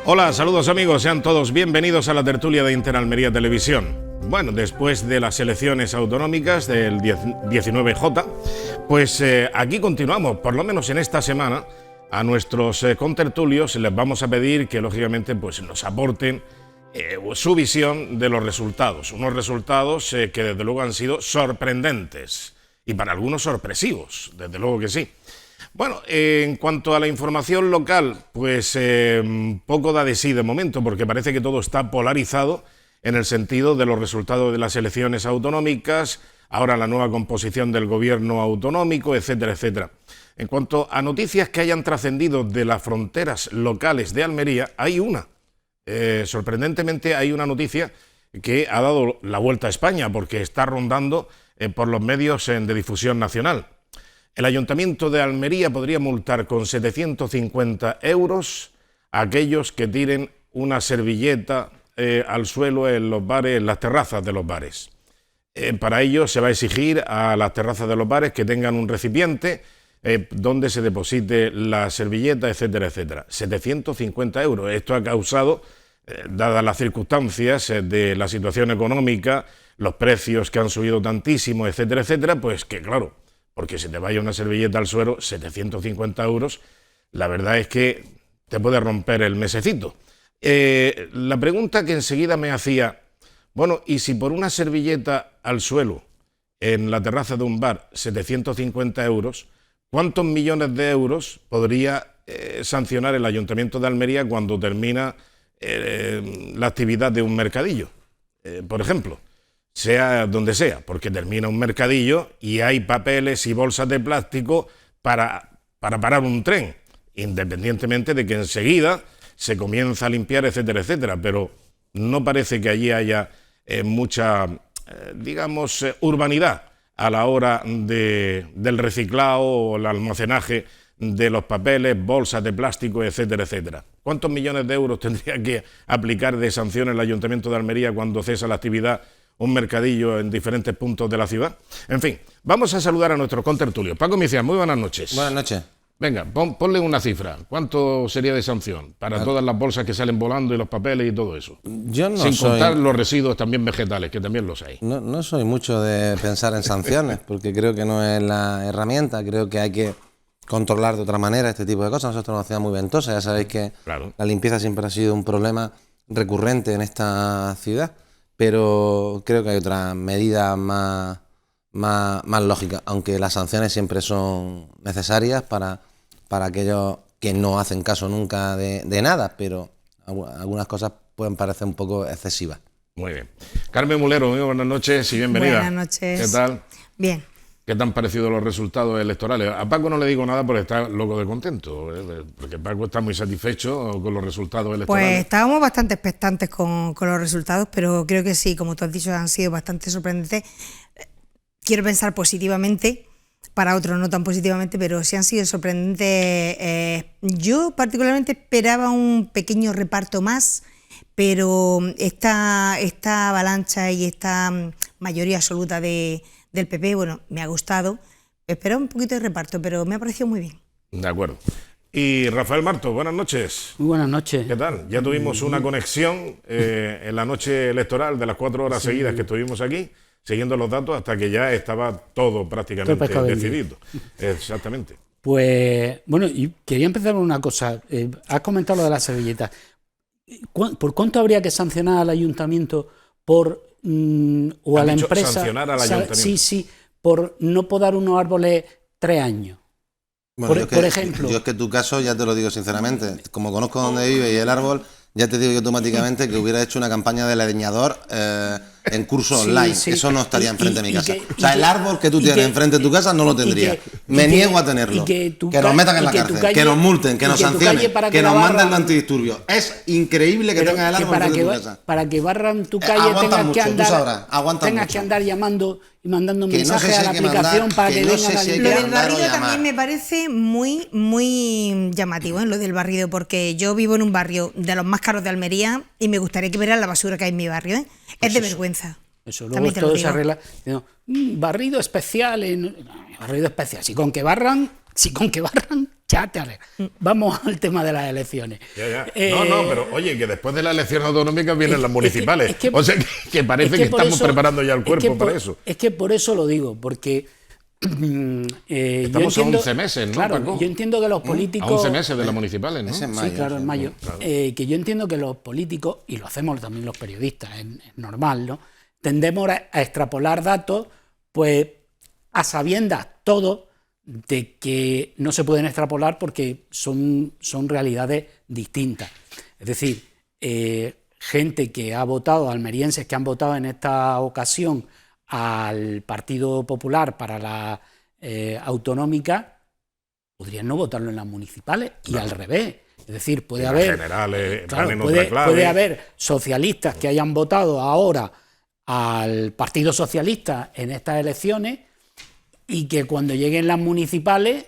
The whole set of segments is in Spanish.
Hola, saludos amigos, sean todos bienvenidos a la tertulia de Interalmería Televisión. Bueno, después de las elecciones autonómicas del 19J, pues aquí continuamos, por lo menos en esta semana, a nuestros contertulios les vamos a pedir que lógicamente pues nos aporten su visión de los resultados, unos resultados que desde luego han sido sorprendentes y para algunos sorpresivos, desde luego que sí. Bueno, en cuanto a la información local, pues poco da de sí de momento, porque parece que todo está polarizado en el sentido de los resultados de las elecciones autonómicas, ahora la nueva composición del gobierno autonómico, etcétera, etcétera. En cuanto a noticias que hayan trascendido de las fronteras locales de Almería, hay una. Sorprendentemente hay una noticia que ha dado la vuelta a España, porque está rondando por los medios de difusión nacional. El Ayuntamiento de Almería podría multar con 750 euros a aquellos que tiren una servilleta al suelo en los bares, en las terrazas de los bares. Para ello se va a exigir a las terrazas de los bares que tengan un recipiente donde se deposite la servilleta, etcétera, etcétera. 750 euros. Esto ha causado, dadas las circunstancias de la situación económica, los precios que han subido tantísimo, etcétera, etcétera, pues que claro, porque si te vaya una servilleta al suelo, 750 euros, la verdad es que te puede romper el mesecito. La pregunta que enseguida me hacía, bueno, y si por una servilleta al suelo, en la terraza de un bar, 750 euros, ¿cuántos millones de euros podría sancionar el Ayuntamiento de Almería cuando termina la actividad de un mercadillo? Por ejemplo, sea donde sea, porque termina un mercadillo y hay papeles y bolsas de plástico para parar un tren, independientemente de que enseguida se comienza a limpiar, etcétera, etcétera, pero no parece que allí haya mucha, digamos, urbanidad a la hora del reciclado o el almacenaje de los papeles, bolsas de plástico, etcétera, etcétera. ¿Cuántos millones de euros tendría que aplicar de sanción el Ayuntamiento de Almería cuando cesa la actividad un mercadillo en diferentes puntos de la ciudad? En fin, vamos a saludar a nuestros contertulios. Paco Micián, muy buenas noches. Buenas noches. Venga, ponle una cifra. ¿Cuánto sería de sanción para todas las bolsas que salen volando y los papeles y todo eso? Yo no Sin contar los residuos también vegetales, que también los hay. No soy mucho de pensar en sanciones, porque creo que no es la herramienta. Creo que hay que controlar de otra manera este tipo de cosas. Nosotros somos una ciudad muy ventosa, ya sabéis que claro, la limpieza siempre ha sido un problema recurrente en esta ciudad, pero creo que hay otra medida más lógica, aunque las sanciones siempre son necesarias para aquellos que no hacen caso nunca de nada, pero algunas cosas pueden parecer un poco excesivas. Muy bien. Carmen Mulero, muy buenas noches y bienvenida. Buenas noches. ¿Qué tal? Bien. ¿Qué te han parecido los resultados electorales? A Paco no le digo nada porque está loco de contento, porque Paco está muy satisfecho con los resultados electorales. Pues estábamos bastante expectantes con los resultados, pero creo que sí, como tú has dicho, han sido bastante sorprendentes. Quiero pensar positivamente, para otros no tan positivamente, pero sí han sido sorprendentes. Yo particularmente esperaba un pequeño reparto más, pero esta avalancha y esta mayoría absoluta del PP, bueno, me ha gustado. Esperaba un poquito de reparto, pero me ha parecido muy bien. De acuerdo. Y Rafael Marto, buenas noches. Muy buenas noches. ¿Qué tal? Ya tuvimos una conexión en la noche electoral de las 4 horas seguidas que estuvimos aquí, siguiendo los datos hasta que ya estaba todo prácticamente decidido. Exactamente. Pues, bueno, y quería empezar con una cosa. Has comentado lo de las servilletas. ¿Por cuánto habría que sancionar al ayuntamiento o a la empresa? Sancionar al ayuntamiento. Sí, por no podar unos árboles 3 años. Bueno, por ejemplo. Yo es que tu caso, ya te lo digo sinceramente, como conozco dónde vive y el árbol, ya te digo yo automáticamente que hubiera hecho una campaña de leñador en curso online. Sí. Eso no estaría enfrente de mi casa. El árbol que tú tienes enfrente de tu casa no lo tendría. Me niego a tenerlo. Que nos metan en la cárcel, que nos multen, que nos sancionen, que nos manden los antidisturbios. Es increíble que tengas el árbol enfrente de tu casa. Para que barran tu calle tengas que andar llamando y mandando mensajes a la aplicación para que vengan a limpiar. Lo del barrido también me parece muy llamativo, lo del barrido, porque yo vivo en un barrio de los más caros de Almería y me gustaría que vieran la basura que hay en mi barrio. Es de vergüenza. Eso, luego todo se arregla. Barrido especial. Barrido especial. Si con que barran, Ya te haré. Vamos al tema de las elecciones. Ya. No, pero oye, que después de las elecciones autonómicas vienen las municipales. O sea, que parece que estamos preparando ya el cuerpo para eso. Es que por eso lo digo, porque... Estamos a 11 meses, ¿no, claro, Paco? yo entiendo que los políticos... A 11 meses de las municipales, ¿no? Es en mayo, sí, claro, en mayo. Claro. Que yo entiendo que los políticos, y lo hacemos también los periodistas, es normal, ¿no? Tendemos a extrapolar datos, pues a sabiendas todo de que no se pueden extrapolar porque son realidades distintas. Es decir, gente que ha votado, almerienses que han votado en esta ocasión al Partido Popular para la autonómica, podrían no votarlo en las municipales y al revés. Es decir, puede haber generales, puede haber socialistas que hayan votado ahora al Partido Socialista en estas elecciones y que cuando lleguen las municipales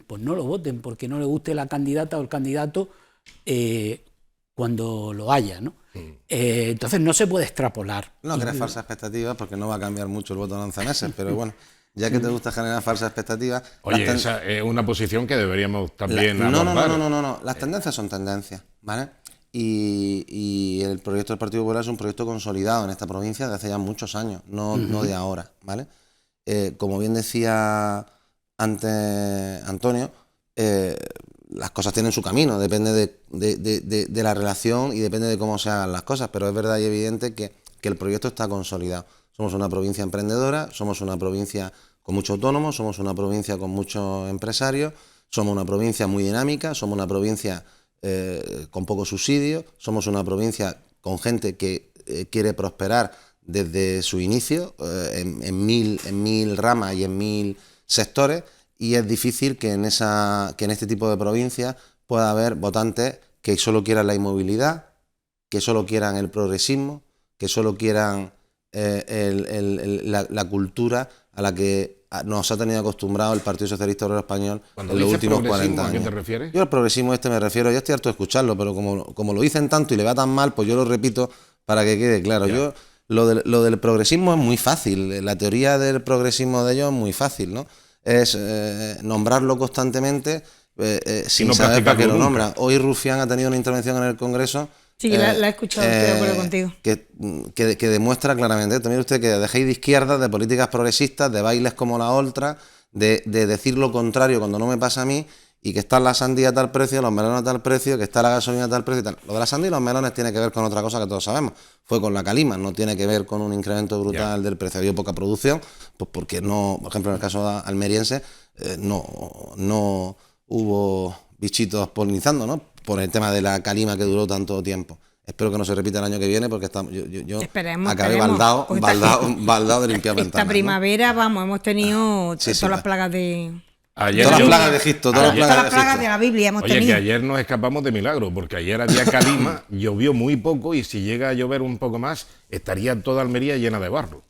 pues no lo voten porque no le guste la candidata o el candidato cuando lo haya, ¿no? Entonces no se puede extrapolar. No crees falsas expectativas porque no va a cambiar mucho el voto en 11 meses, pero bueno, ya que te gusta generar falsas expectativas... Oye, esa es una posición que deberíamos también abordar. No, las tendencias son tendencias, ¿vale? Y el proyecto del Partido Popular es un proyecto consolidado en esta provincia desde hace ya muchos años, no de ahora, ¿vale? Como bien decía antes Antonio, las cosas tienen su camino, depende de la relación y depende de cómo se hagan las cosas, pero es verdad y evidente que el proyecto está consolidado. Somos una provincia emprendedora, somos una provincia con muchos autónomos, somos una provincia con muchos empresarios, somos una provincia muy dinámica, somos una provincia con pocos subsidios, somos una provincia con gente que quiere prosperar desde su inicio en mil ramas y en 1000 sectores, y es difícil que en este tipo de provincias pueda haber votantes que solo quieran la inmovilidad, que solo quieran el progresismo, que solo quieran la cultura a la que nos ha tenido acostumbrado el Partido Socialista Obrero Español en los últimos 40 años. ¿A qué te refieres? Yo al progresismo me refiero, yo estoy harto de escucharlo, pero como lo dicen tanto y le va tan mal, pues yo lo repito para que quede claro. Ya. Lo del progresismo es muy fácil, la teoría del progresismo de ellos es muy fácil, ¿no? Es nombrarlo constantemente sin saber para qué lo nombra. Hoy Rufián ha tenido una intervención en el Congreso. Sí, la he escuchado, estoy de acuerdo contigo. Que demuestra claramente, mire usted, que dejéis de izquierdas, de políticas progresistas, de bailes como la otra, de decir lo contrario cuando no me pasa a mí, y que está la sandía a tal precio, los melones a tal precio, que está la gasolina a tal precio y tal. Lo de la sandía y los melones tiene que ver con otra cosa que todos sabemos. Fue con la calima, no tiene que ver con un incremento brutal del precio. Había poca producción, pues porque no, por ejemplo, en el caso almeriense, no hubo bichitos polinizando, ¿no? Por el tema de la calima que duró tanto tiempo. Espero que no se repita el año que viene porque yo acabé baldado de limpiar ventanas. Esta primavera, ¿no? Hemos tenido todas las plagas de... Todas las plagas de Egipto, todas las plagas de la Biblia hemos tenido. Oye, que ayer nos escapamos de milagro, porque ayer había calima, llovió muy poco y si llega a llover un poco más, estaría toda Almería llena de barro.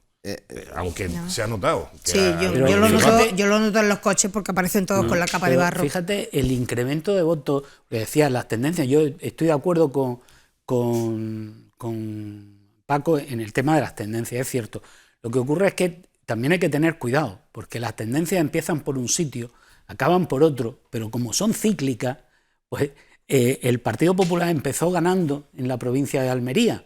Aunque se ha notado. Sí, yo lo noto en los coches porque aparecen todos con la capa de barro. Fíjate, el incremento de votos, que decías, las tendencias, yo estoy de acuerdo con Paco en el tema de las tendencias, es cierto. Lo que ocurre es que también hay que tener cuidado, porque las tendencias empiezan por un sitio, acaban por otro, pero como son cíclicas, pues el Partido Popular empezó ganando en la provincia de Almería.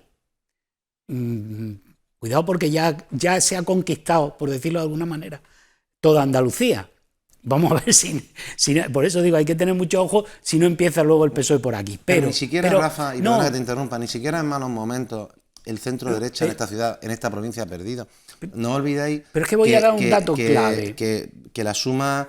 Cuidado porque ya se ha conquistado, por decirlo de alguna manera, toda Andalucía. Vamos a ver si por eso digo, hay que tener mucho ojo si no empieza luego el PSOE por aquí. Pero ni siquiera, Rafa, y perdona que te interrumpa, ni siquiera en malos momentos el centro derecha en esta ciudad, en esta provincia ha perdido. No olvidéis. Pero es que voy a dar un dato clave. Que la suma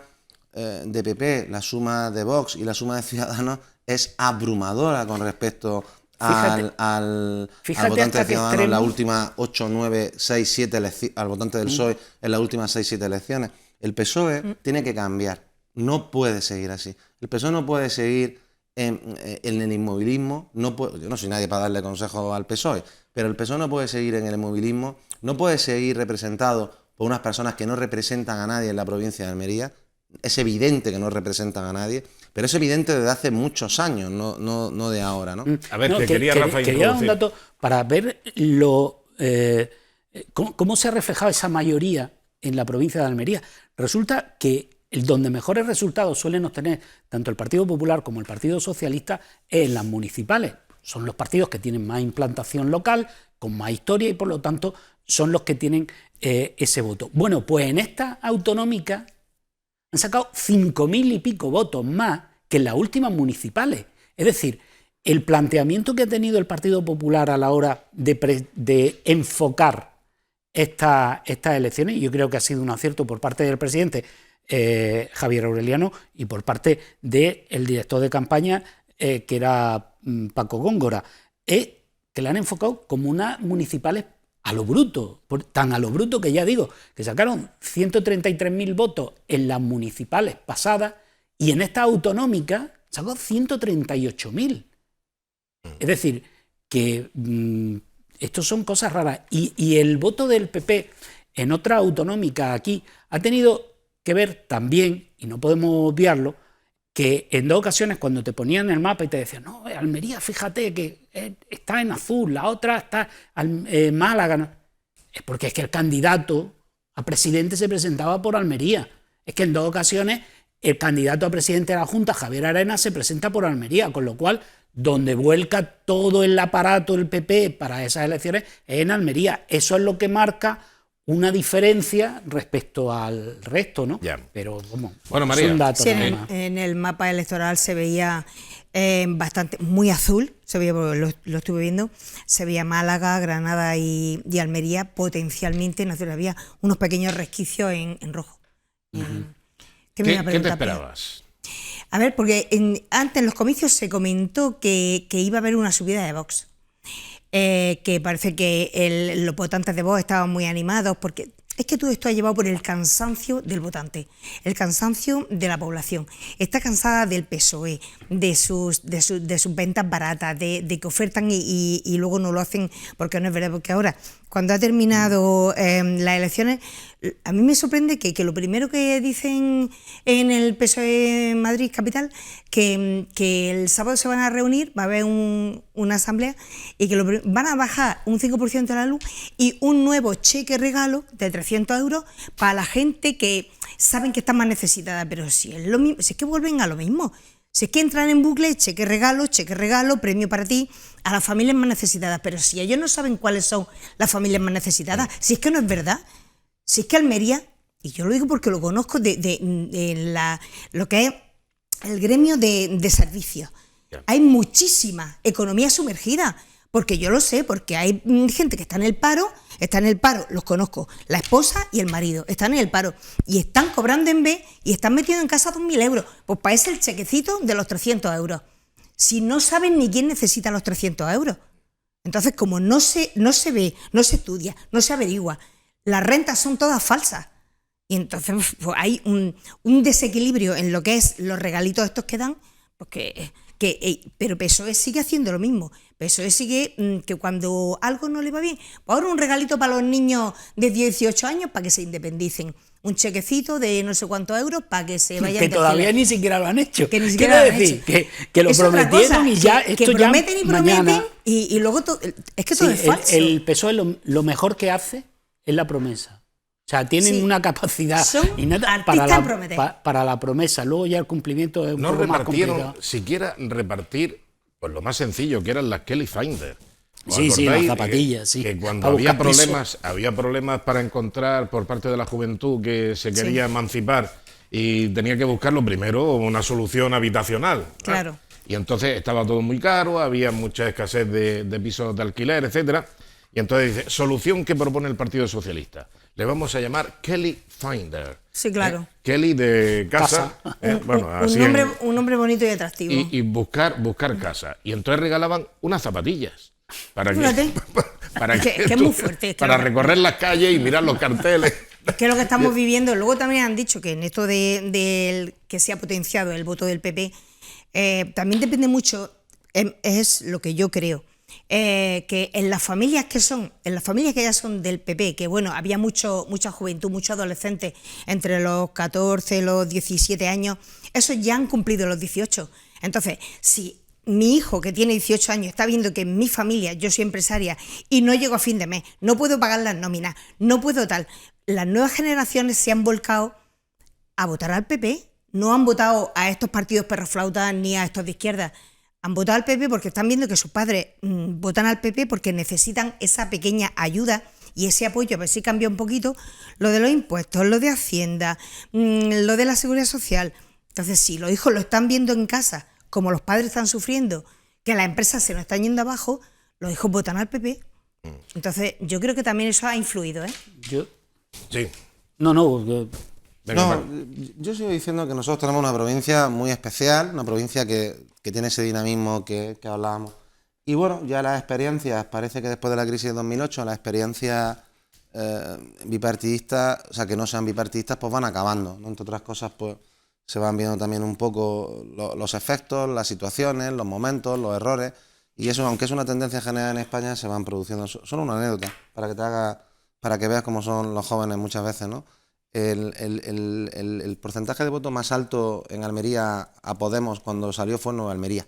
de PP, la suma de Vox y la suma de Ciudadanos es abrumadora con respecto al votante de Ciudadanos en las últimas 8, 9, 6, 7 elecciones, al votante del PSOE en las últimas 6, 7 elecciones. El PSOE tiene que cambiar, no puede seguir así. El PSOE no puede seguir en el inmovilismo, yo no soy nadie para darle consejos al PSOE, pero el PSOE no puede seguir en el inmovilismo, no puede seguir representado por unas personas que no representan a nadie en la provincia de Almería. Es evidente que no representan a nadie, pero es evidente desde hace muchos años, no de ahora, ¿no? A ver, quería Rafa dar un dato para ver cómo se ha reflejado esa mayoría en la provincia de Almería. Resulta que el donde mejores resultados suelen obtener tanto el Partido Popular como el Partido Socialista es en las municipales. Son los partidos que tienen más implantación local, con más historia y por lo tanto son los que tienen ese voto. Bueno, pues en esta autonómica han sacado 5.000 y pico votos más que en las últimas municipales. Es decir, el planteamiento que ha tenido el Partido Popular a la hora de enfocar estas elecciones, yo creo que ha sido un acierto por parte del presidente Javier Aureliano y por parte del director de campaña que era Paco Góngora, es que la han enfocado como unas municipales a lo bruto, tan a lo bruto que ya digo, que sacaron 133.000 votos en las municipales pasadas y en esta autonómica sacó 138.000. Es decir, que estos son cosas raras. Y el voto del PP en otra autonómica aquí ha tenido que ver también, y no podemos obviarlo, que en 2 ocasiones cuando te ponían el mapa y te decían, no, Almería, fíjate que está en azul, la otra está en Málaga, ¿no? Es porque es que el candidato a presidente se presentaba por Almería. Es que en 2 ocasiones el candidato a presidente de la Junta, Javier Arenas, se presenta por Almería, con lo cual donde vuelca todo el aparato del PP para esas elecciones es en Almería. Eso es lo que marca una diferencia respecto al resto, ¿no? Ya. Pero como bueno, María, son datos. Sí, en el mapa electoral se veía bastante, muy azul, se veía, lo estuve viendo, se veía Málaga, Granada y Almería potencialmente en azul. Había unos pequeños resquicios en rojo. ¿Qué te esperabas? A ver, porque antes en los comicios se comentó que iba a haber una subida de Vox. Que parece que los votantes de Vox estaban muy animados, porque es que todo esto ha llevado por el cansancio del votante, el cansancio de la población. Está cansada del PSOE, de sus ventas baratas, de que ofertan y luego no lo hacen porque no es verdad. Porque ahora, cuando ha terminado las elecciones, a mí me sorprende que lo primero que dicen en el PSOE Madrid Capital, que el sábado se van a reunir, va a haber una asamblea y que van a bajar un 5% de la luz y un nuevo cheque regalo de 300 euros para la gente que saben que está más necesitada. Pero si es lo mismo, si es que vuelven a lo mismo. Si es que entran en bucle, cheque regalo, premio para ti, a las familias más necesitadas. Pero si ellos no saben cuáles son las familias más necesitadas, si es que no es verdad. Si es que Almería, y yo lo digo porque lo conozco lo que es el gremio de servicios, hay muchísima economía sumergida, porque yo lo sé, porque hay gente que está en el paro, los conozco, la esposa y el marido, están en el paro y están cobrando en B y están metidos en casa 2.000 euros, pues para ese el chequecito de los 300 euros. Si no saben ni quién necesita los 300 euros. Entonces, como no se ve, no se estudia, no se averigua, las rentas son todas falsas. Y entonces pues, hay un desequilibrio en lo que es los regalitos estos que dan, porque, pero PSOE sigue haciendo lo mismo. PSOE sigue que cuando algo no le va bien, pues ahora un regalito para los niños de 18 años para que se independicen. Un chequecito de no sé cuántos euros para que se vayan. Que todavía ni siquiera lo han hecho. Que ni siquiera Quiero decir, que lo prometieron y ya esto que prometen ya y prometen mañana, y luego es que todo es falso. El PSOE lo mejor que hace es la promesa. O sea, tienen una capacidad innata para la promesa. Luego ya el cumplimiento es un poco más complicado. No repartieron siquiera repartir pues lo más sencillo, que eran las Kelly Finder. Sí, las zapatillas, que cuando había problemas para encontrar por parte de la juventud que se quería emancipar y tenía que buscarlo primero una solución habitacional. Claro. Y entonces estaba todo muy caro, había mucha escasez de pisos de alquiler, etcétera. Y entonces dice, solución que propone el Partido Socialista. Le vamos a llamar Kelly Finder. Sí, claro. Kelly de casa. Un nombre bonito y atractivo. Y buscar casa. Y entonces regalaban unas zapatillas. Para que es muy fuerte. Para recorrer las calles y mirar los carteles. Es que es lo que estamos viviendo. Luego también han dicho que en esto de que se ha potenciado el voto del PP, también depende mucho, es lo que yo creo, que en las familias que ya son del PP, que bueno, había mucha juventud, muchos adolescentes entre los 14 y los 17 años, esos ya han cumplido los 18. Entonces, si mi hijo que tiene 18 años está viendo que en mi familia, yo soy empresaria y no llego a fin de mes, no puedo pagar las nóminas, no puedo tal, las nuevas generaciones se han volcado a votar al PP. No han votado a estos partidos perroflautas ni a estos de izquierda. Han votado al PP porque están viendo que sus padres votan al PP porque necesitan esa pequeña ayuda y ese apoyo, a ver si cambia un poquito lo de los impuestos, lo de Hacienda, lo de la Seguridad Social. Entonces, si los hijos lo están viendo en casa, como los padres están sufriendo, que las empresas se nos están yendo abajo, los hijos votan al PP. Entonces, yo creo que también eso ha influido, ¿eh? Sí. Yo sigo diciendo que nosotros tenemos una provincia muy especial, una provincia que tiene ese dinamismo que hablábamos. Y bueno, ya las experiencias, parece que después de la crisis de 2008, las experiencias bipartidistas, o sea, que no sean bipartidistas, pues van acabando, ¿no? Entre otras cosas, pues se van viendo también un poco los efectos, las situaciones, los momentos, los errores, y eso, aunque es una tendencia general en España, se van produciendo. Solo una anécdota, para que veas cómo son los jóvenes muchas veces, ¿no? El porcentaje de voto más alto en Almería a Podemos cuando salió fue en Nueva Almería.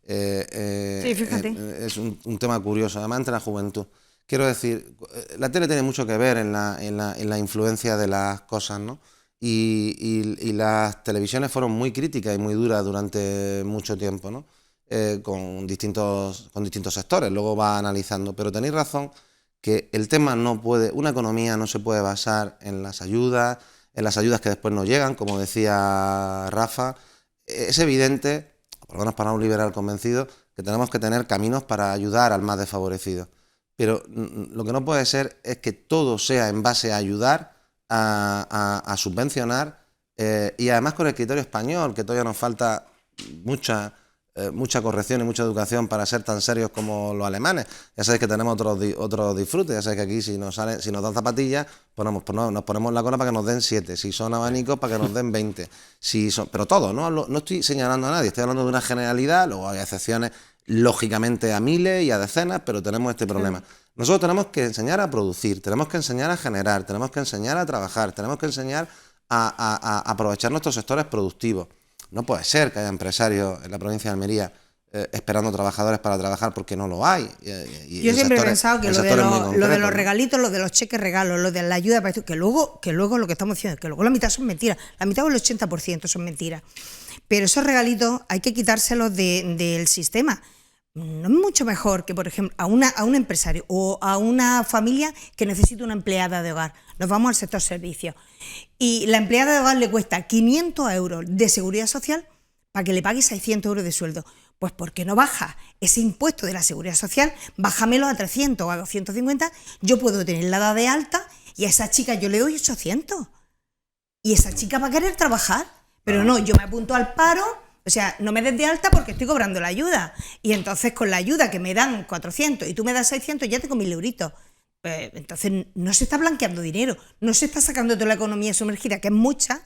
Sí, fíjate. Es un tema curioso, además entre la juventud. Quiero decir, la tele tiene mucho que ver en la influencia de las cosas, ¿no? Y las televisiones fueron muy críticas y muy duras durante mucho tiempo, ¿no? Con distintos sectores, luego va analizando, pero tenéis razón que el tema una economía no se puede basar en las ayudas que después no llegan, como decía Rafa. Es evidente, por lo menos para un liberal convencido, que tenemos que tener caminos para ayudar al más desfavorecido. Pero lo que no puede ser es que todo sea en base a ayudar, a subvencionar, y además con el criterio español, que todavía nos falta mucha corrección y mucha educación para ser tan serios como los alemanes. Ya sabéis que tenemos otros disfrutes, ya sabéis que aquí si nos dan zapatillas, nos ponemos la cola para que nos den 7, si son abanicos para que nos den 20, pero todo, no estoy señalando a nadie, estoy hablando de una generalidad, luego hay excepciones lógicamente a miles y a decenas, pero tenemos este problema. Nosotros tenemos que enseñar a producir, tenemos que enseñar a generar, tenemos que enseñar a trabajar, tenemos que enseñar a aprovechar nuestros sectores productivos. No puede ser que haya empresarios en la provincia de Almería esperando trabajadores para trabajar porque no lo hay. Yo siempre he pensado que lo de los regalitos, lo de los cheques regalos, lo de la ayuda para esto, que luego lo que estamos diciendo, que luego la mitad son mentiras, la mitad o el 80% son mentiras. Pero esos regalitos hay que quitárselos del sistema. No es mucho mejor que, por ejemplo, a un empresario o a una familia que necesita una empleada de hogar. Nos vamos al sector servicios. Y la empleada de hogar le cuesta 500 euros de seguridad social para que le pague 600 euros de sueldo. Pues ¿por qué no baja ese impuesto de la seguridad social? Bájamelo a 300 o a 250. Yo puedo tenerla dada de alta y a esa chica yo le doy 800. Y esa chica va a querer trabajar. Pero no, yo me apunto al paro. O sea, no me des de alta porque estoy cobrando la ayuda. Y entonces con la ayuda que me dan 400 y tú me das 600, ya tengo 1.000 euritos. Entonces no se está blanqueando dinero, no se está sacando toda la economía sumergida, que es mucha,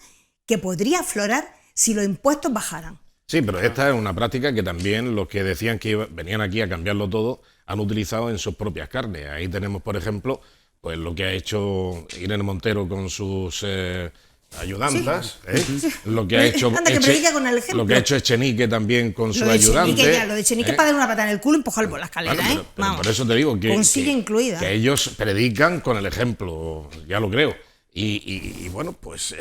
que podría aflorar si los impuestos bajaran. Sí, pero esta es una práctica que también los que decían que venían aquí a cambiarlo todo han utilizado en sus propias carnes. Ahí tenemos, por ejemplo, pues lo que ha hecho Irene Montero con sus ayudantas, sí. Lo que ha hecho Echenique también con su ayudante. Lo de Echenique es para dar una patada en el culo y empujarlo por la escalera. Bueno, pero por eso te digo que ellos predican con el ejemplo, ya lo creo. Y bueno, pues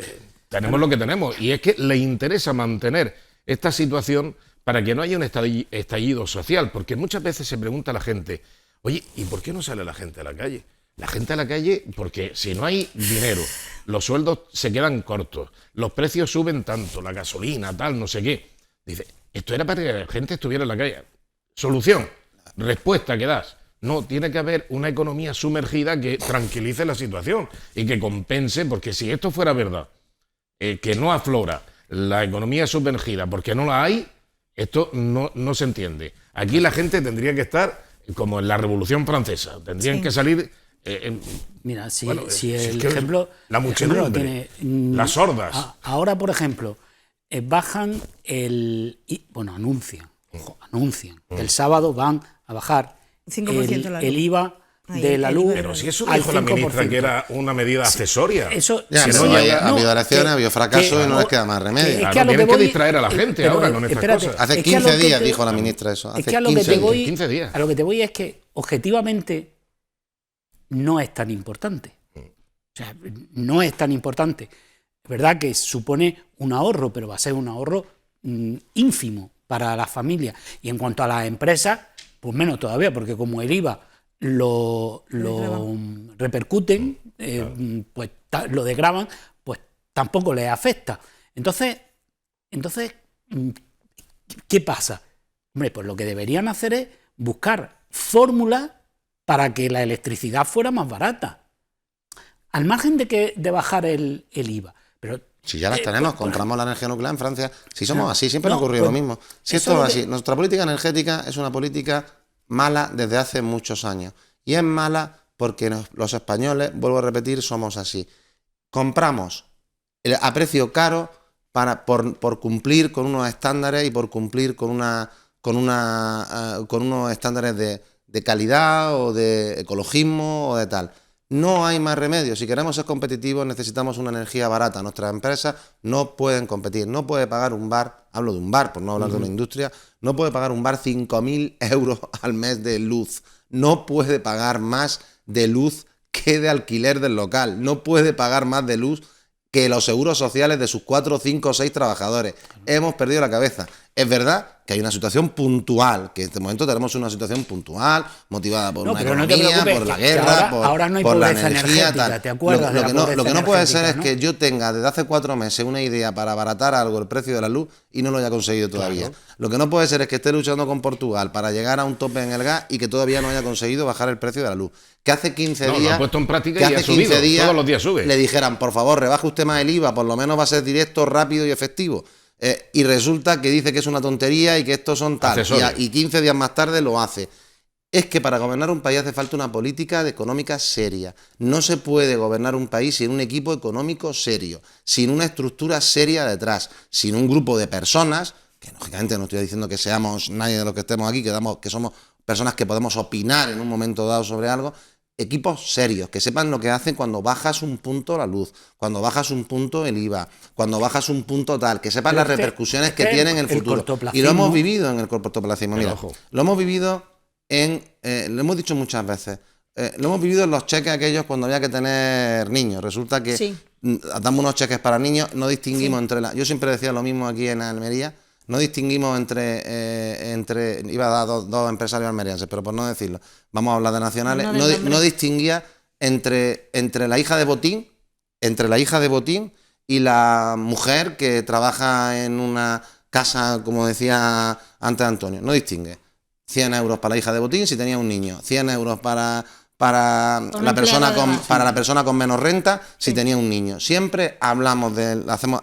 tenemos lo que tenemos. Y es que le interesa mantener esta situación para que no haya un estallido social. Porque muchas veces se pregunta a la gente, oye, ¿y por qué no sale la gente a la calle? La gente a la calle, porque si no hay dinero, los sueldos se quedan cortos, los precios suben tanto, la gasolina, tal, no sé qué. Dice, esto era para que la gente estuviera en la calle. Solución, respuesta que das. No, tiene que haber una economía sumergida que tranquilice la situación y que compense, porque si esto fuera verdad, que no aflora la economía sumergida porque no la hay, esto no se entiende. Aquí la gente tendría que estar como en la Revolución Francesa, tendrían que salir... Mira, si el ejemplo... La muchedumbre, las sordas. Ahora, por ejemplo, bajan anuncian que el sábado van a bajar 5% el IVA de la luz. Pero si eso dijo la ministra que era una medida accesoria. Eso, ya, ha habido elecciones, ha habido fracaso y no les queda más remedio. Tienen que distraer a la gente ahora con estas cosas. Hace 15 días dijo la ministra eso. Hace 15 días. A lo que te voy es que, objetivamente, no es tan importante. O sea, no es tan importante. es verdad que supone un ahorro, pero va a ser un ahorro ínfimo para las familias. Y en cuanto a las empresas, pues menos todavía, porque como el IVA lo repercuten, pues lo desgravan, pues tampoco les afecta. Entonces, ¿qué pasa? Hombre, pues lo que deberían hacer es buscar fórmulas para que la electricidad fuera más barata. Al margen de bajar el IVA. Pero si ya las tenemos, compramos la energía nuclear en Francia. Si somos así, siempre nos ocurrió lo mismo. Si esto es así, nuestra política energética es una política mala desde hace muchos años. Y es mala porque los españoles, vuelvo a repetir, somos así. Compramos a precio caro por cumplir con unos estándares y por cumplir con unos estándares de calidad o de ecologismo o de tal. No hay más remedio. Si queremos ser competitivos necesitamos una energía barata. Nuestras empresas no pueden competir. No puede pagar un bar, hablo de un bar por no hablar de una industria, no puede pagar un bar 5.000 euros al mes de luz. No puede pagar más de luz que de alquiler del local. No puede pagar más de luz que los seguros sociales de sus 4, 5 o 6 trabajadores. Hemos perdido la cabeza. Es verdad que hay una situación puntual, que en este momento tenemos una situación puntual, motivada por una economía, por la guerra, ahora no hay por la pobreza energía, energética, tal. ¿te acuerdas? Lo que no puede ser es que yo tenga desde hace 4 meses una idea para abaratar algo el precio de la luz y no lo haya conseguido todavía. Claro. Lo que no puede ser es que esté luchando con Portugal para llegar a un tope en el gas y que todavía no haya conseguido bajar el precio de la luz. Que hace 15 días... lo ha puesto en práctica y ha subido, todos los días sube. Le dijeran, por favor, rebaje usted más el IVA, por lo menos va a ser directo, rápido y efectivo. Y resulta que dice que es una tontería y que estos son tal. Y 15 días más tarde lo hace. Es que para gobernar un país hace falta una política económica seria. No se puede gobernar un país sin un equipo económico serio, sin una estructura seria detrás, sin un grupo de personas, que lógicamente no estoy diciendo que seamos nadie de los que estemos aquí, que somos personas que podemos opinar en un momento dado sobre algo. Equipos serios, que sepan lo que hacen cuando bajas un punto la luz, cuando bajas un punto el IVA, cuando bajas un punto tal, que sepan las repercusiones que tiene en el futuro. Y lo hemos vivido en el cortoplacismo. Mira, lo hemos vivido lo hemos dicho muchas veces, lo hemos vivido en los cheques aquellos cuando había que tener niños. Resulta que damos unos cheques para niños, no distinguimos entre yo siempre decía lo mismo aquí en Almería. No distinguimos entre iba a dar dos empresarios almerienses, pero por no decirlo, vamos a hablar de nacionales, no distinguía entre la hija de Botín, y la mujer que trabaja en una casa, como decía antes Antonio, no distingue. 100 euros para la hija de Botín si tenía un niño, 100 euros para la persona con menos renta si tenía un niño. Siempre hablamos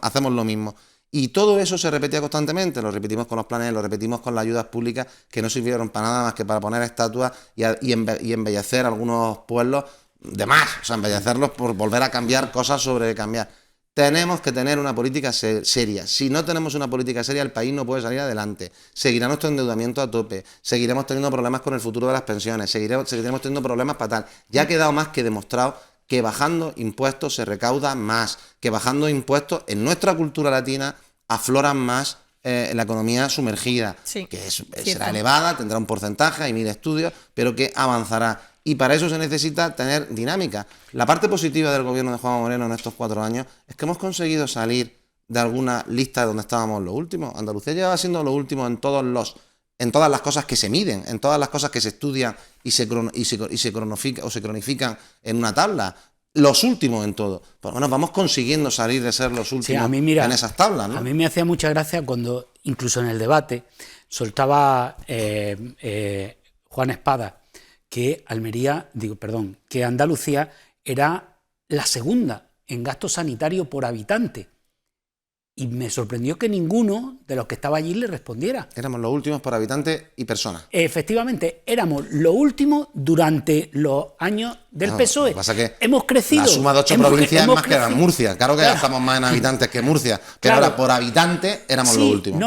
hacemos lo mismo. Y todo eso se repetía constantemente, lo repetimos con los planes, lo repetimos con las ayudas públicas que no sirvieron para nada más que para poner estatuas y embellecer algunos pueblos de más, o sea, embellecerlos por volver a cambiar cosas sobre cambiar. Tenemos que tener una política seria. Si no tenemos una política seria, el país no puede salir adelante. Seguirá nuestro endeudamiento a tope, seguiremos teniendo problemas con el futuro de las pensiones, seguiremos teniendo problemas para tal. Ya ha quedado más que demostrado que bajando impuestos se recauda más, que bajando impuestos en nuestra cultura latina afloran más la economía sumergida, que será elevada, tendrá un porcentaje, hay 1000 estudios, pero que avanzará. Y para eso se necesita tener dinámica. La parte positiva del gobierno de Juanma Moreno en estos 4 años es que hemos conseguido salir de alguna lista donde estábamos los últimos. Andalucía lleva siendo los últimos en todas las cosas que se miden, en todas las cosas que se estudian y se cronifican en una tabla. Los últimos en todo. Por lo menos vamos consiguiendo salir de ser los últimos en esas tablas, ¿no? A mí me hacía mucha gracia cuando, incluso en el debate, soltaba Juan Espada que que Andalucía era la segunda en gasto sanitario por habitante. Y me sorprendió que ninguno de los que estaba allí le respondiera. Éramos los últimos por habitante y persona. Efectivamente, éramos los últimos durante los años del PSOE. Lo que pasa es que hemos crecido. La suma de 8 provincias es más que Murcia. Claro que estamos más en habitantes que Murcia. Pero ahora por habitante éramos los últimos.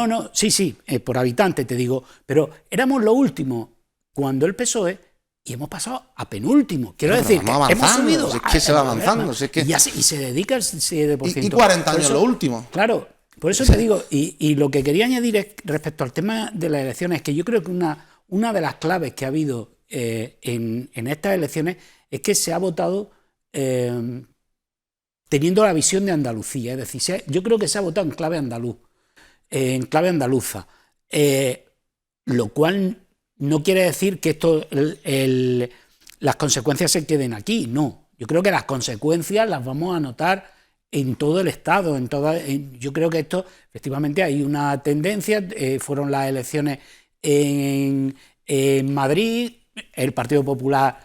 Por habitante te digo. Pero éramos los últimos cuando el PSOE y hemos pasado a penúltimo. Quiero decir, hemos subido. Si es que se va avanzando. Y se dedica al 7%. Y 40 años lo último. Claro, por eso te digo, y lo que quería añadir respecto al tema de las elecciones, es que yo creo que una de las claves que ha habido en estas elecciones es que se ha votado teniendo la visión de Andalucía. Es decir, yo creo que se ha votado en clave andaluz, en clave andaluza, lo cual no quiere decir que esto, las consecuencias se queden aquí, no. Yo creo que las consecuencias las vamos a notar en todo el Estado. Yo creo que esto, efectivamente, hay una tendencia. Fueron las elecciones en Madrid, el Partido Popular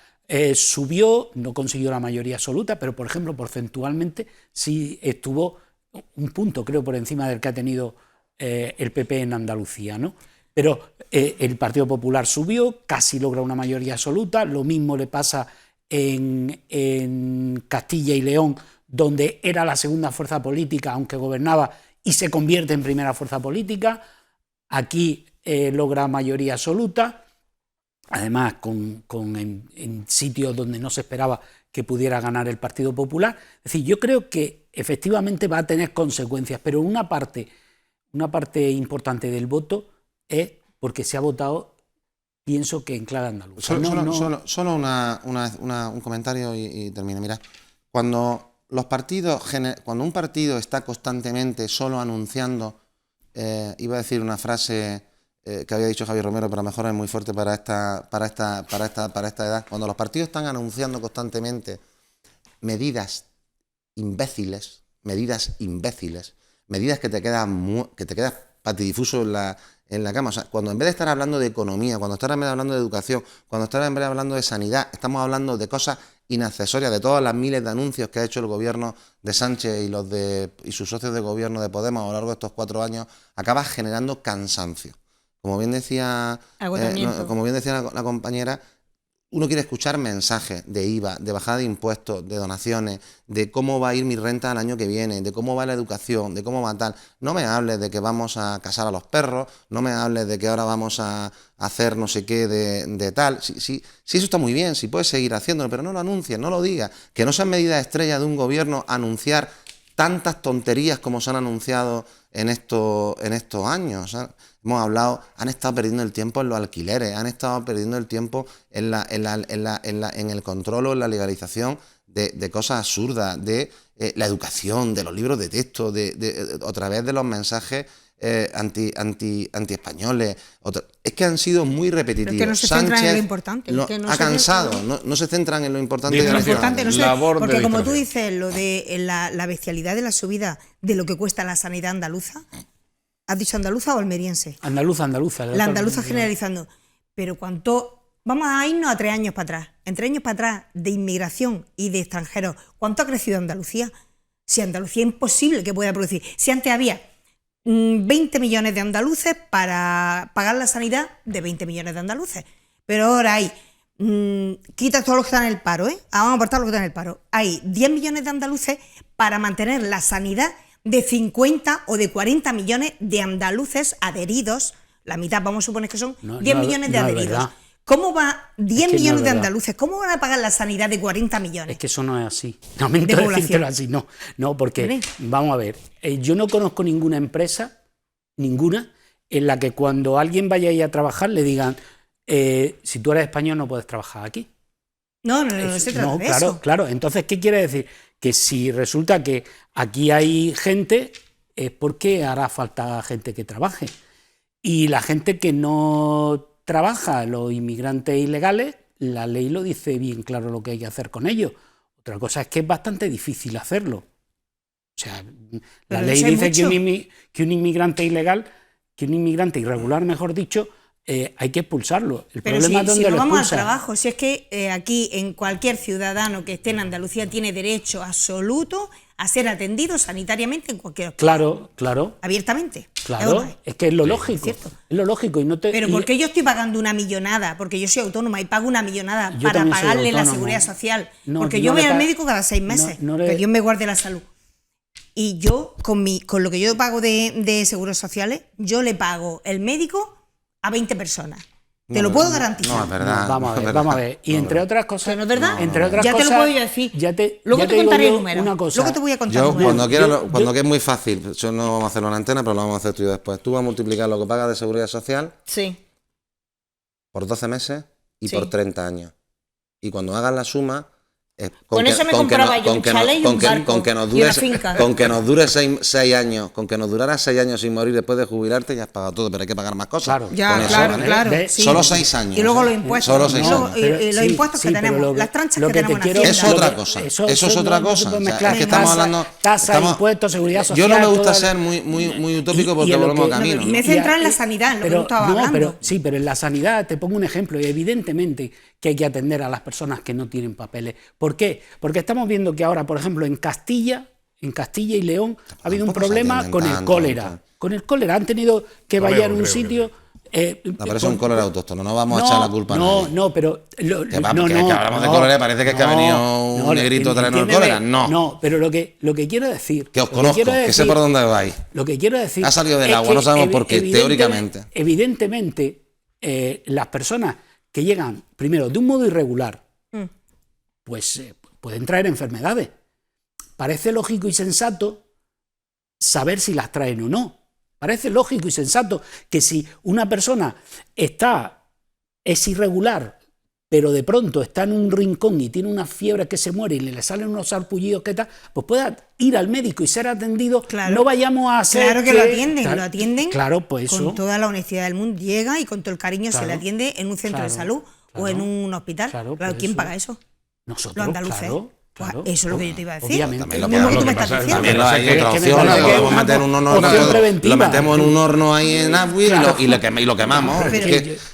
subió, no consiguió la mayoría absoluta, pero, por ejemplo, porcentualmente sí estuvo un punto, creo, por encima del que ha tenido el PP en Andalucía, ¿no? Pero el Partido Popular subió, casi logra una mayoría absoluta. Lo mismo le pasa en Castilla y León, donde era la segunda fuerza política, aunque gobernaba, y se convierte en primera fuerza política. Aquí logra mayoría absoluta, además en sitios donde no se esperaba que pudiera ganar el Partido Popular. Es decir, yo creo que efectivamente va a tener consecuencias, pero una parte importante del voto es porque se ha votado, pienso que en clave andaluza. Solo un comentario y termino. Mira, cuando un partido está constantemente solo anunciando, iba a decir una frase que había dicho Javier Romero, pero a lo mejor es muy fuerte para esta edad. Cuando los partidos están anunciando constantemente medidas imbéciles, medidas que te quedas patidifuso en la cama. O sea, cuando en vez de estar hablando de economía, cuando estás en vez de hablando de educación, cuando estás en vez de hablando de sanidad, estamos hablando de cosas inaccesorias, de todas las miles de anuncios que ha hecho el gobierno de Sánchez y sus socios de gobierno de Podemos a lo largo de estos 4 años, acaba generando cansancio. Como bien decía la compañera, uno quiere escuchar mensajes de IVA, de bajada de impuestos, de donaciones, de cómo va a ir mi renta el año que viene, de cómo va la educación, de cómo va tal. No me hables de que vamos a casar a los perros, no me hables de que ahora vamos a hacer no sé qué de tal. Sí, eso está muy bien, sí puedes seguir haciéndolo, pero no lo anuncies, no lo digas. Que no sean medidas estrella de un gobierno anunciar tantas tonterías como se han anunciado en estos años. Hemos hablado, han estado perdiendo el tiempo en los alquileres, han estado perdiendo el tiempo en el control o en la legalización de cosas absurdas, de la educación, de los libros de texto, a través de los mensajes anti-españoles. Es que han sido muy repetitivos. Pero es que no se centran en lo importante. Ha cansado, no se centran en lo importante. Porque como tú dices, lo de la bestialidad de la subida de lo que cuesta la sanidad andaluza. ¿Has dicho andaluza o almeriense? Andaluza. La andaluza generalizando. Pero vamos a irnos a 3 años para atrás. En 3 años para atrás de inmigración y de extranjeros, ¿cuánto ha crecido Andalucía? Si Andalucía es imposible que pueda producir. Si antes había 20 millones de andaluces para pagar la sanidad de 20 millones de andaluces. Pero ahora hay, quita todos los que están en el paro, vamos a apartar los que están en el paro. Hay 10 millones de andaluces para mantener la sanidad de 50 o de 40 millones de andaluces adheridos, la mitad vamos a suponer que son 10 millones de adheridos. ¿Cómo va 10 millones de andaluces? ¿Cómo van a pagar la sanidad de 40 millones? Es que eso no es así. Lamento decírtelo así, no, porque, vamos a ver, yo no conozco ninguna empresa, en la que cuando alguien vaya a ir a trabajar le digan, si tú eres español no puedes trabajar aquí. No se trata de eso. Claro, entonces, ¿qué quiere decir? Que si resulta que aquí hay gente, es porque hará falta gente que trabaje. Y la gente que no trabaja, los inmigrantes ilegales, la ley lo dice bien claro lo que hay que hacer con ellos. Otra cosa es que es bastante difícil hacerlo. O sea, la ley dice que un inmigrante ilegal, que un inmigrante irregular, mejor dicho, hay que expulsarlo. El problema es dónde lo vamos al trabajo, si es que aquí en cualquier ciudadano que esté en Andalucía tiene derecho absoluto a ser atendido sanitariamente en cualquier hospital. Claro. Abiertamente. Claro, es que es lo lógico. Es lo lógico. Pero ¿por qué yo estoy pagando una millonada? Porque yo soy autónoma y pago una millonada para pagarle la seguridad social. Porque yo voy al médico cada 6 meses. Que Dios me guarde la salud. Y yo, con lo que yo pago de seguros sociales, yo le pago el médico a 20 personas. Te lo puedo garantizar. No, es verdad. Vamos a ver. Y entre otras cosas... ¿No es verdad? Entre otras ya cosas, te lo puedo yo decir. Luego te contaré el número. Luego te voy a contar el número. Cuando que es muy fácil, yo no vamos a hacerlo en antena, pero lo vamos a hacer tú y yo después. Tú vas a multiplicar lo que pagas de seguridad social por 12 meses y por 30 años. Y cuando hagas la suma, Con eso me compraba yo un chalet y un barco con que nos dure 6 años, con que nos durara 6 años sin morir después de jubilarte, ya has pagado todo, pero hay que pagar más cosas. Claro, ya, claro. Sí. Solo 6 años. Y luego los impuestos. Solo 6 años. Los impuestos que tenemos, las tranchas que tenemos en Hacienda. Es otra cosa. Eso es otra cosa. Es que estamos hablando tasa, impuestos, seguridad social. Yo no me gusta ser muy utópico porque volvemos a camino. Me he centrado en la sanidad, en lo que tú estabas hablando. Pero en la sanidad, te pongo un ejemplo, y evidentemente que hay que atender a las personas que no tienen papeles. ¿Por qué? Porque estamos viendo que ahora, por ejemplo, en Castilla y León ha habido un problema con el cólera. Con el cólera han tenido que vayar a un sitio... pero es un cólera autóctono, no vamos a echar la culpa a nadie. No, pero... que hablamos de cólera, parece que es que ha venido un negrito a traernos el cólera. No, pero lo que quiero decir... Que os conozco, que sé por dónde vais. Lo que quiero decir... Ha salido del agua, no sabemos por qué, teóricamente. Evidentemente, las personas que llegan, primero, de un modo irregular, pues pueden traer enfermedades. Parece lógico y sensato saber si las traen o no. Parece lógico y sensato que si una persona es irregular, pero de pronto está en un rincón y tiene una fiebre que se muere y le salen unos sarpullidos que tal, pues pueda ir al médico y ser atendido. Claro, no vayamos a hacer... Claro que lo atienden claro, pues con eso, toda la honestidad del mundo. Llega y con todo el cariño se le atiende en un centro de salud o en un hospital. Claro, ¿quién paga eso? Nosotros, los andaluces. Claro, eso es lo que yo te iba a decir. Obviamente. También hay otra opción, lo podemos meter en un horno, lo metemos en un horno ahí en Asbury y lo quemamos.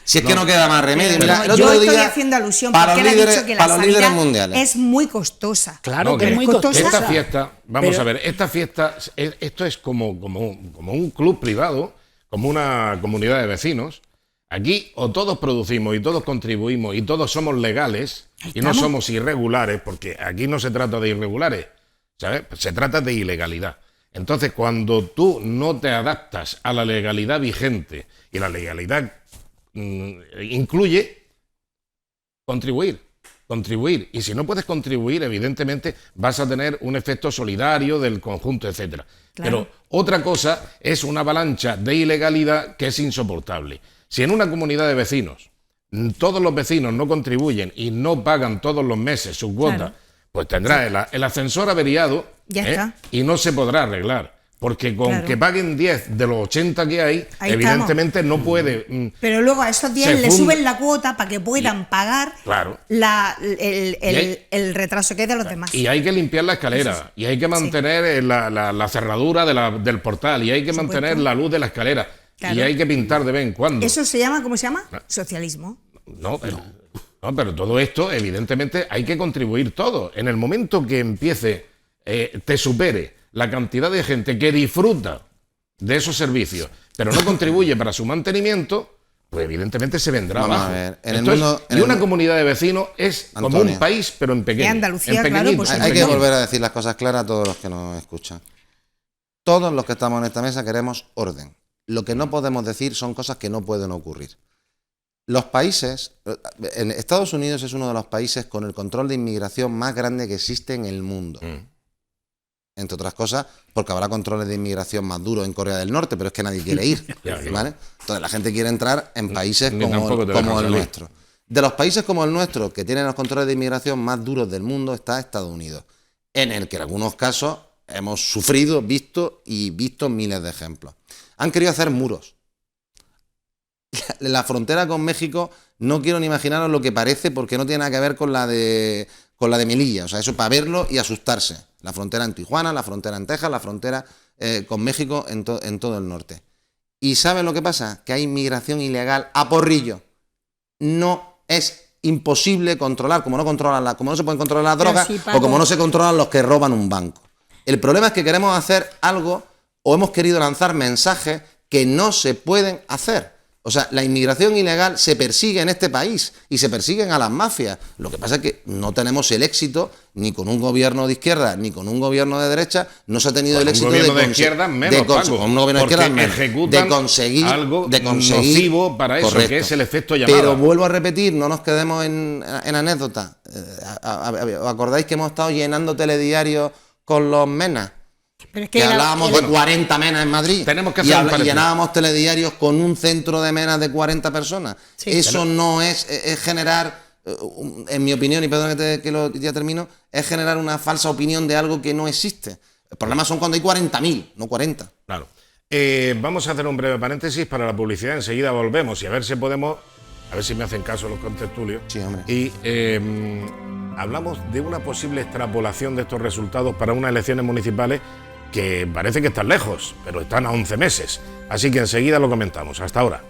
Si es que no queda más remedio. Mira, el otro yo estoy día, haciendo alusión porque él ha dicho que la sanidad es muy costosa. Claro que es muy costosa. Esta fiesta, vamos a ver, esta fiesta, esto es como un club privado, como una comunidad de vecinos. Aquí o todos producimos y todos contribuimos y todos somos legales y no somos irregulares, porque aquí no se trata de irregulares, ¿sabes? Se trata de ilegalidad. Entonces, cuando tú no te adaptas a la legalidad vigente, y la legalidad incluye contribuir, y si no puedes contribuir, evidentemente vas a tener un efecto solidario del conjunto, etcétera. Claro. Pero otra cosa es una avalancha de ilegalidad que es insoportable. Si en una comunidad de vecinos todos los vecinos no contribuyen y no pagan todos los meses su cuota, pues tendrá el ascensor averiado y no se podrá arreglar. Porque con que paguen 10 de los 80 que hay evidentemente no puede... Pero luego a esos 10 le suben la cuota para que puedan pagar el retraso que hay de los demás. Y hay que limpiar la escalera, y hay que mantener la cerradura del portal, y hay que mantener la luz de la escalera. Claro. Y hay que pintar de vez en cuando. ¿Eso se llama, cómo se llama? Socialismo. No, pero todo esto, evidentemente, hay que contribuir todo. En el momento que empiece, te supere la cantidad de gente que disfruta de esos servicios, pero no contribuye para su mantenimiento, pues evidentemente se vendrá abajo. Y una comunidad de vecinos es como un país, pero en pequeño. Y Andalucía, claro, pues hay que volver a decir las cosas claras a todos los que nos escuchan. Todos los que estamos en esta mesa queremos orden. Lo que no podemos decir son cosas que no pueden ocurrir. Los países, en Estados Unidos es uno de los países con el control de inmigración más grande que existe en el mundo. Entre otras cosas, porque habrá controles de inmigración más duros en Corea del Norte, pero es que nadie quiere ir, ¿vale? Entonces la gente quiere entrar en países como el nuestro. De los países como el nuestro, que tienen los controles de inmigración más duros del mundo, está Estados Unidos, en el que en algunos casos hemos sufrido, visto miles de ejemplos. Han querido hacer muros. La frontera con México, no quiero ni imaginaros lo que parece, porque no tiene nada que ver con la de Melilla. O sea, eso para verlo y asustarse. La frontera en Tijuana, la frontera en Texas, la frontera con México en todo el norte. ¿Y saben lo que pasa? Que hay inmigración ilegal a porrillo. No es imposible controlar, como no se pueden controlar las drogas, o como no se controlan los que roban un banco. El problema es que queremos hacer algo, o hemos querido lanzar mensajes que no se pueden hacer. O sea, la inmigración ilegal se persigue en este país y se persiguen a las mafias. Lo que pasa es que no tenemos el éxito, ni con un gobierno de izquierda, ni con un gobierno de derecha, no se ha tenido el éxito de conseguir algo nocivo para eso, correcto, que es el efecto llamada. Pero vuelvo a repetir, no nos quedemos en anécdotas. ¿Os acordáis que hemos estado llenando telediarios con los menas? Pero es que hablábamos de 40 menas en Madrid. Tenemos que hacer y llenábamos telediarios con un centro de menas de 40 personas. Sí, eso no es generar en mi opinión, y perdón ya termino, es generar una falsa opinión de algo que no existe. El problema son cuando hay 40.000, no 40. Claro. Vamos a hacer un breve paréntesis para la publicidad, enseguida volvemos y a ver si podemos, a ver si me hacen caso los contertulios. Sí, hombre. Y hablamos de una posible extrapolación de estos resultados para unas elecciones municipales que parece que están lejos, pero están a 11 meses. Así que enseguida lo comentamos. Hasta ahora.